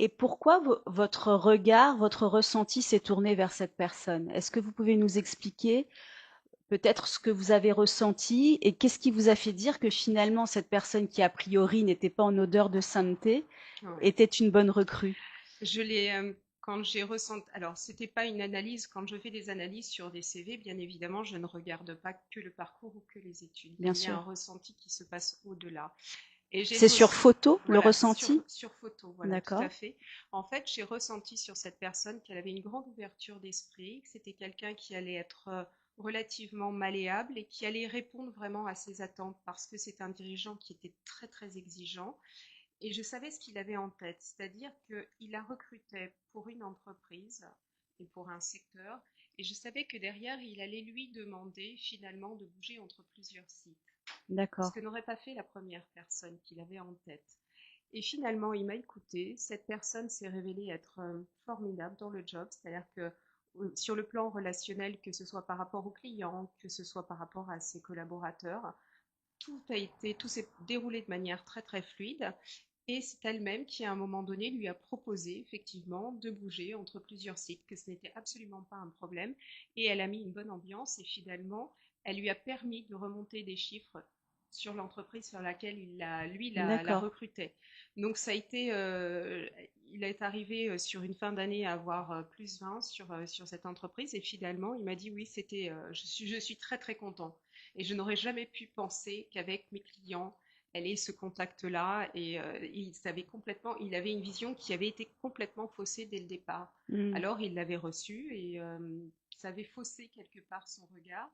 Et pourquoi votre regard, votre ressenti s'est tourné vers cette personne? Est-ce que vous pouvez nous expliquer peut-être ce que vous avez ressenti et qu'est-ce qui vous a fait dire que finalement cette personne qui a priori n'était pas en odeur de sainteté Ouais. était une bonne recrue? Je l'ai, quand j'ai ressenti, alors c'était pas une analyse, quand je fais des analyses sur des CV, bien évidemment, je ne regarde pas que le parcours ou que les études. Bien Il y a un sûr. ressenti qui se passe au-delà. Et j'ai C'est sur photo, le voilà, ressenti? sur photo, voilà, tout à D'accord. fait. En fait, j'ai ressenti sur cette personne qu'elle avait une grande ouverture d'esprit, que c'était quelqu'un qui allait être relativement malléable et qui allait répondre vraiment à ses attentes parce que c'est un dirigeant qui était très très exigeant et je savais ce qu'il avait en tête, c'est-à-dire qu'il la recrutait pour une entreprise et pour un secteur, et je savais que derrière, il allait lui demander finalement de bouger entre plusieurs sites, ce D'accord. que n'aurait pas fait la première personne qu'il avait en tête. Et finalement, il m'a écouté. Cette personne s'est révélée être formidable dans le job, c'est-à-dire que sur le plan relationnel, que ce soit par rapport aux clients, que ce soit par rapport à ses collaborateurs, tout s'est déroulé de manière très très fluide. Et c'est elle-même qui, à un moment donné, lui a proposé effectivement de bouger entre plusieurs sites, que ce n'était absolument pas un problème. Et elle a mis une bonne ambiance et finalement, elle lui a permis de remonter des chiffres sur l'entreprise sur laquelle lui la D'accord. recrutait. Donc ça a été, il est arrivé sur une fin d'année à avoir plus 20 sur cette entreprise et finalement il m'a dit oui, je suis très très content. Et je n'aurais jamais pu penser qu'avec mes clients, elle ait ce contact-là. Et il avait une vision qui avait été complètement faussée dès le départ. Mmh. Alors il l'avait reçue et ça avait faussé quelque part son regard.